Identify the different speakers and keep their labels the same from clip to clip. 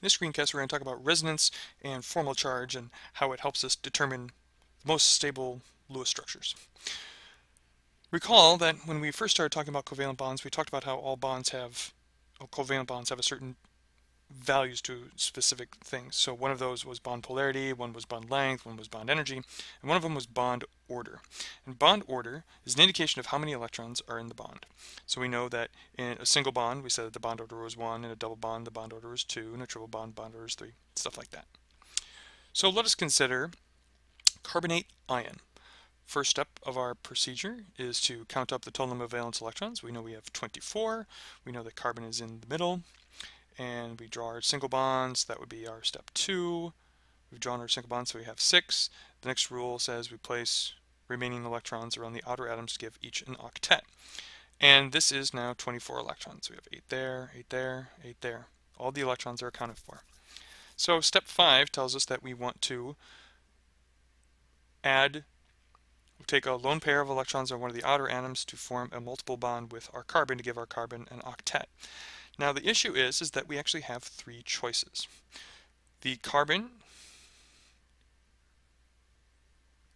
Speaker 1: In this screencast, we're going to talk about resonance and formal charge and how it helps us determine the most stable Lewis structures. Recall that when we first started talking about covalent bonds, we talked about how all covalent bonds have a certain values to specific things. So one of those was bond polarity, one was bond length, one was bond energy, and one of them was bond order. And bond order is an indication of how many electrons are in the bond. So we know that in a single bond, we said that the bond order was 1, in a double bond, the bond order was 2, in a triple bond, bond order is 3, stuff like that. So let us consider carbonate ion. First step of our procedure is to count up the total number of valence electrons. We know we have 24. We know that carbon is in the middle. And we draw our single bonds. That would be our step 2. We've drawn our single bonds, so we have 6. The next rule says we place remaining electrons around the outer atoms to give each an octet. And this is now 24 electrons. We have 8 there, 8 there, 8 there. All the electrons are accounted for. So step 5 tells us that we want to take a lone pair of electrons on one of the outer atoms to form a multiple bond with our carbon to give our carbon an octet. Now the issue is that we actually have 3 choices. The carbon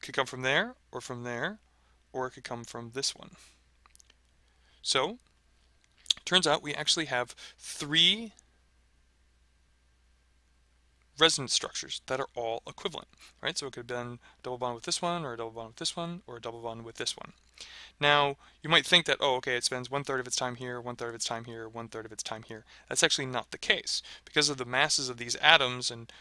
Speaker 1: could come from there, or it could come from this one. So, turns out we actually have 3 resonance structures that are all equivalent, right? So it could have been a double bond with this one, or a double bond with this one, or a double bond with this one. Now, you might think that, oh, okay, it spends 1/3 of its time here, 1/3 of its time here, 1/3 of its time here. That's actually not the case. Because of the masses of these atoms and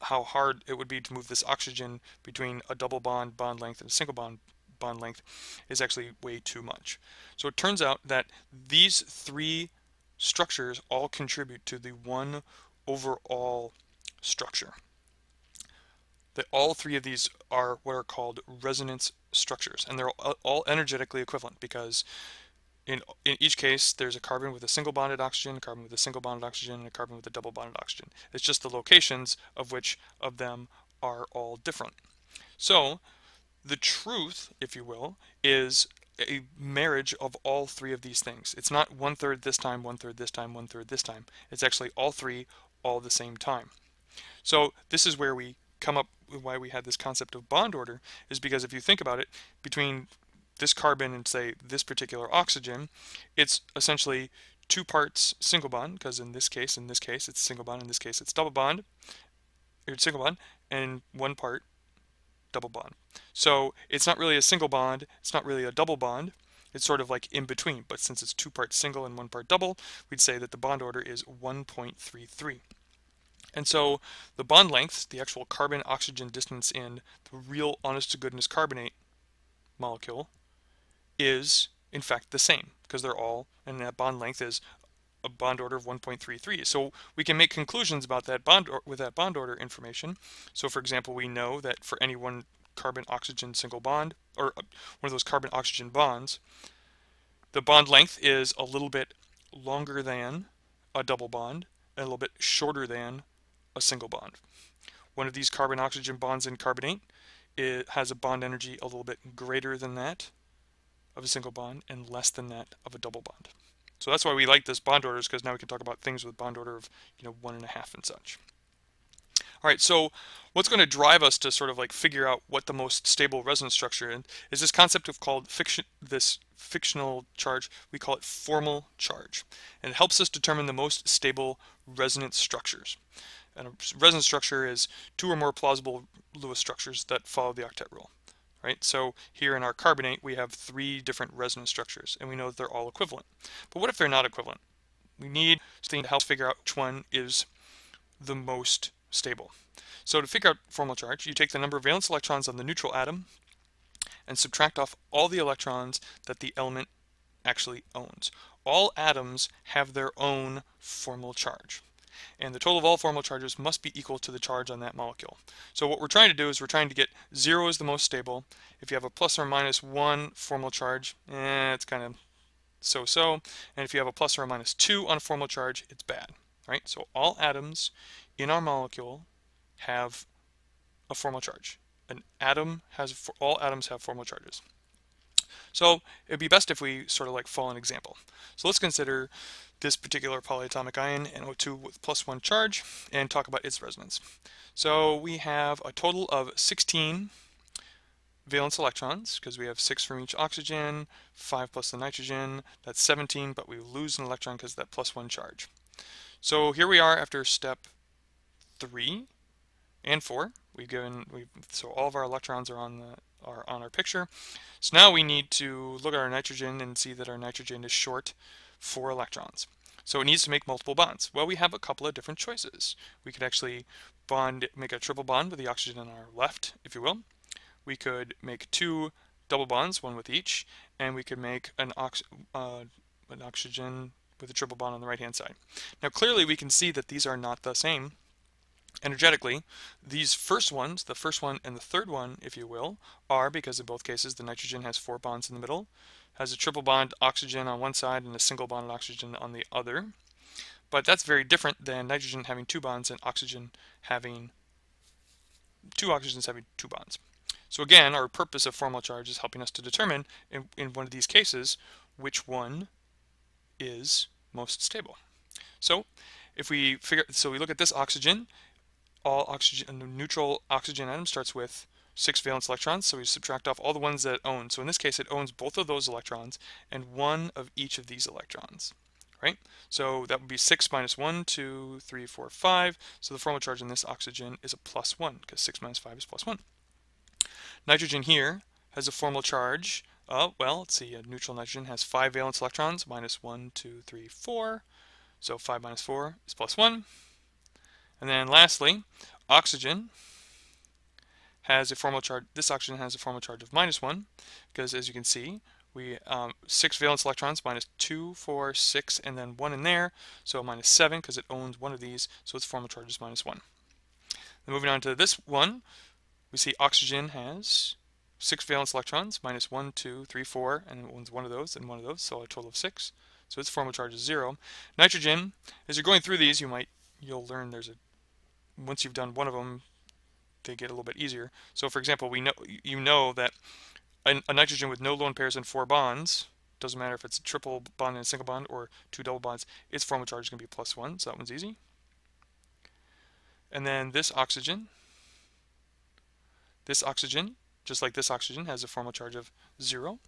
Speaker 1: how hard it would be to move this oxygen between a double bond length and a single bond length is actually way too much. So it turns out that these 3 structures all contribute to the one overall structure. That all 3 of these are what are called resonance structures, and they're all energetically equivalent because in each case there's a carbon with a single bonded oxygen, a carbon with a single bonded oxygen, and a carbon with a double bonded oxygen. It's just the locations of which of them are all different. So the truth, if you will, is a marriage of all 3 of these things. It's not 1/3 this time, 1/3 this time, 1/3 this time. It's actually all 3 all at the same time. So this is where we come up with why we had this concept of bond order, is because if you think about it, between this carbon and say this particular oxygen, it's essentially 2 parts single bond, because in this case it's single bond, in this case it's double bond, or single bond, and 1 part double bond. So it's not really a single bond, it's not really a double bond, it's sort of like in between, but since it's 2 parts single and 1 part double, we'd say that the bond order is 1.33. And so the bond length, the actual carbon-oxygen distance in the real honest-to-goodness carbonate molecule, is in fact the same, because they're all, and that bond length is a bond order of 1.33. So we can make conclusions about that with that bond order information. So for example, we know that for any one carbon-oxygen single bond, or one of those carbon-oxygen bonds, the bond length is a little bit longer than a double bond and a little bit shorter than a single bond. One of these carbon-oxygen bonds in carbonate, it has a bond energy a little bit greater than that of a single bond and less than that of a double bond. So that's why we like this bond orders, because now we can talk about things with bond order of 1.5 and such. All right, so what's going to drive us to sort of like figure out what the most stable resonance structure is this concept of called this fictional charge. We call it formal charge, and it helps us determine the most stable resonance structures. And a resonance structure is 2 or more plausible Lewis structures that follow the octet rule. Right? So here in our carbonate we have 3 different resonance structures, and we know that they're all equivalent. But what if they're not equivalent? We need something to help figure out which one is the most stable. So to figure out formal charge, you take the number of valence electrons on the neutral atom and subtract off all the electrons that the element actually owns. All atoms have their own formal charge, and the total of all formal charges must be equal to the charge on that molecule. So what we're trying to do is we're trying to get 0 as the most stable. If you have a plus or minus 1 formal charge, it's kind of so-so. And if you have a plus or a minus 2 on a formal charge, it's bad, right? So all atoms in our molecule have a formal charge. All atoms have formal charges. So it'd be best if we sort of like follow an example. So let's consider this particular polyatomic ion, NO2 with +1 charge, and talk about its resonance. So we have a total of 16 valence electrons, because we have 6 from each oxygen, 5 plus the nitrogen, that's 17, but we lose an electron because of that +1 charge. So here we are after step 3 and 4. So all of our electrons are on our picture. So now we need to look at our nitrogen and see that our nitrogen is short 4 electrons. So it needs to make multiple bonds. Well, we have a couple of different choices. We could actually make a triple bond with the oxygen on our left, if you will. We could make 2 double bonds, one with each, and we could make an oxygen with a triple bond on the right-hand side. Now clearly we can see that these are not the same. Energetically, these first ones, the first one and the third one, if you will, are, because in both cases the nitrogen has 4 bonds in the middle, has a triple bond oxygen on one side and a single bond oxygen on the other. But that's very different than nitrogen having 2 bonds and oxygen having 2 oxygens having 2 bonds. So again, our purpose of formal charge is helping us to determine in one of these cases which one is most stable. So if we we look at this oxygen, all oxygen, a neutral oxygen atom starts with 6 valence electrons, so we subtract off all the ones that it owns. So in this case, it owns both of those electrons and one of each of these electrons, right? So that would be 6 minus 1, 2, 3, 4, 5. So the formal charge in this oxygen is a +1, because 6 minus 5 is +1. Nitrogen here has a formal charge. Well, let's see, a neutral nitrogen has 5 valence electrons, -1, 2, 3, 4. So 5 minus 4 is +1. And then lastly, oxygen has a formal charge. This oxygen has a formal charge of -1, because as you can see, we 6 valence electrons, -2, 4, 6, and then 1 in there, so -7 because it owns one of these, so its formal charge is -1. Then moving on to this one, we see oxygen has 6 valence electrons, -1, 2, 3, 4, and it owns one of those and one of those, so a total of 6. So its formal charge is 0. Nitrogen, as you're going through these, you'll learn once you've done one of them, they get a little bit easier. So for example, you know that a nitrogen with no lone pairs and 4 bonds, doesn't matter if it's a triple bond and a single bond or 2 double bonds, its formal charge is going to be +1, so that one's easy. And then this oxygen, just like this oxygen, has a formal charge of 0.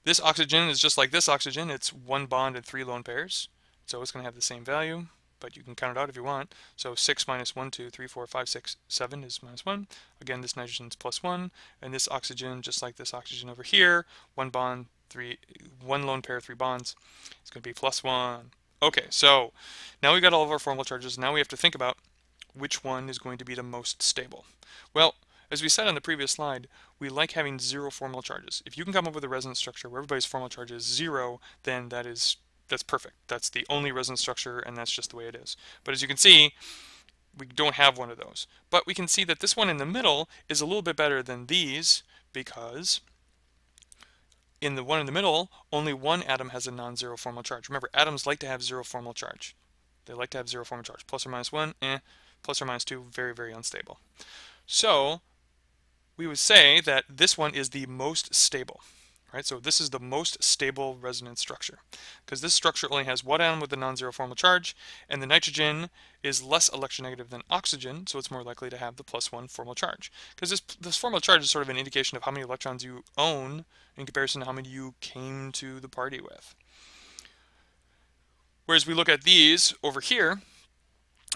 Speaker 1: This oxygen is just like this oxygen, it's 1 bond and 3 lone pairs, so it's going to have the same value, but you can count it out if you want. So 6 minus 1, 2, 3, 4, 5, 6, 7 is -1. Again, this nitrogen is +1, and this oxygen, just like this oxygen over here, 1 bond, 1 lone pair, 3 bonds, it's going to be +1. Okay, so now we've got all of our formal charges. Now we have to think about which one is going to be the most stable. Well, as we said on the previous slide, we like having 0 formal charges. If you can come up with a resonance structure where everybody's formal charge is 0, then that's perfect. That's the only resonance structure, and that's just the way it is. But as you can see, we don't have one of those. But we can see that this one in the middle is a little bit better than these, because in the one in the middle, only one atom has a non-zero formal charge. Remember, atoms like to have 0 formal charge. They like to have 0 formal charge. +or -1, +or -2, very, very unstable. So we would say that this one is the most stable, right? So this is the most stable resonance structure, because this structure only has one atom with a non-zero formal charge, and the nitrogen is less electronegative than oxygen, so it's more likely to have the +1 formal charge. Because this formal charge is sort of an indication of how many electrons you own in comparison to how many you came to the party with. Whereas we look at these over here,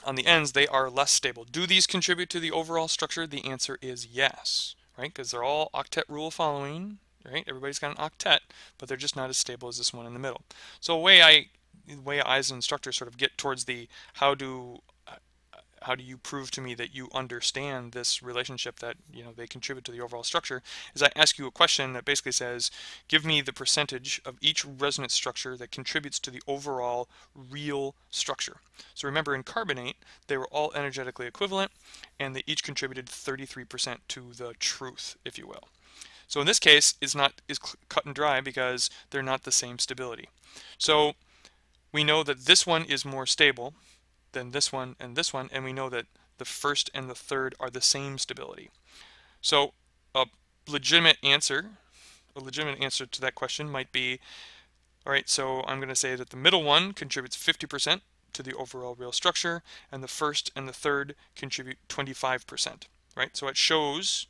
Speaker 1: on the ends, they are less stable. Do these contribute to the overall structure? The answer is yes, right? Because they're all octet rule following, right? Everybody's got an octet, but they're just not as stable as this one in the middle. So the way I as an instructor sort of get towards the how do you prove to me that you understand this relationship, that they contribute to the overall structure, is I ask you a question that basically says, give me the percentage of each resonance structure that contributes to the overall real structure. So remember, in carbonate, they were all energetically equivalent, and they each contributed 33% to the truth, if you will. So in this case, it's cut and dry, because they're not the same stability. So we know that this one is more stable than this one, and we know that the first and the third are the same stability. So a legitimate answer a legitimate answer to that question might be, all right, so I'm going to say that the middle one contributes 50% to the overall real structure, and the first and the third contribute 25%, right? So that shows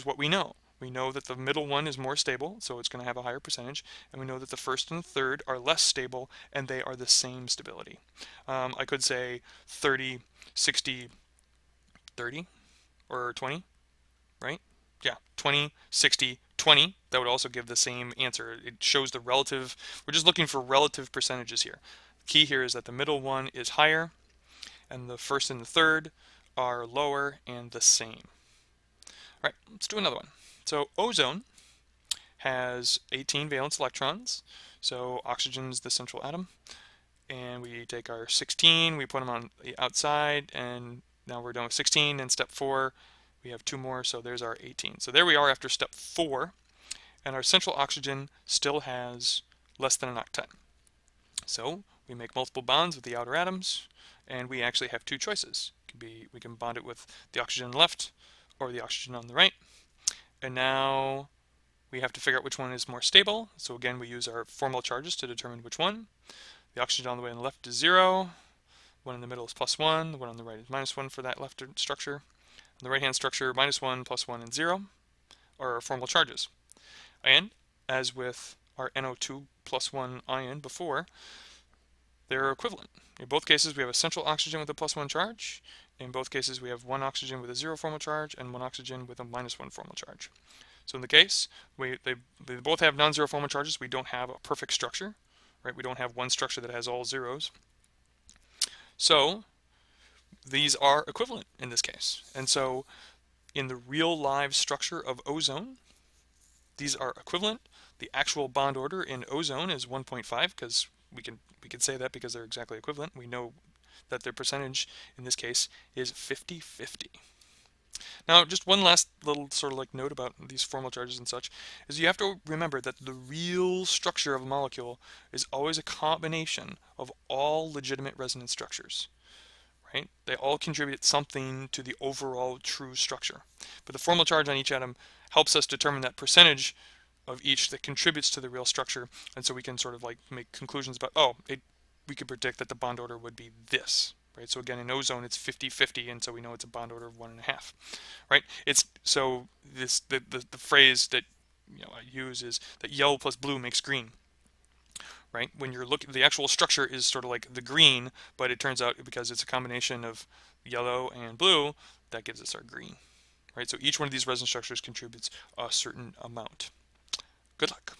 Speaker 1: what we know. We know that the middle one is more stable, so it's going to have a higher percentage, and we know that the first and the third are less stable, and they are the same stability. I could say 30, 60, 30, or 20, right? Yeah, 20, 60, 20. That would also give the same answer. It shows the relative, we're just looking for relative percentages here. The key here is that the middle one is higher, and the first and the third are lower and the same. All right, let's do another one. So ozone has 18 valence electrons. So oxygen's the central atom. And we take our 16, we put them on the outside, and now we're done with 16. And step 4, we have 2 more, so there's our 18. So there we are after step 4, and our central oxygen still has less than an octet. So we make multiple bonds with the outer atoms, and we actually have 2 choices. We can bond it with the oxygen on the left or the oxygen on the right. And now we have to figure out which one is more stable. So again, we use our formal charges to determine which one. The oxygen on the way on the left is 0. One in the middle is +1. The one on the right is -1 for that left structure. On the right-hand structure, -1, +1, and 0 are our formal charges. And as with our NO2 +1 ion before, they're equivalent. In both cases, we have a central oxygen with a +1 charge. In both cases, we have one oxygen with a 0 formal charge and one oxygen with a -1 formal charge. So in the case, they both have non-zero formal charges. We don't have a perfect structure, right? We don't have one structure that has all zeros. So these are equivalent in this case. And so in the real live structure of ozone, these are equivalent. The actual bond order in ozone is 1.5 because we can say that because they're exactly equivalent. We know that their percentage in this case is 50-50. Now, just one last little sort of like note about these formal charges and such is you have to remember that the real structure of a molecule is always a combination of all legitimate resonance structures, right? They all contribute something to the overall true structure. But the formal charge on each atom helps us determine that percentage of each that contributes to the real structure, and so we can sort of like make conclusions about, we could predict that the bond order would be this, right? So again, in ozone it's 50-50, and so we know it's a bond order of 1.5, right? It's so the phrase that I use is that yellow plus blue makes green, right? When you're looking, the actual structure is sort of like the green, but it turns out because it's a combination of yellow and blue that gives us our green, right? So each one of these resonance structures contributes a certain amount. Good luck.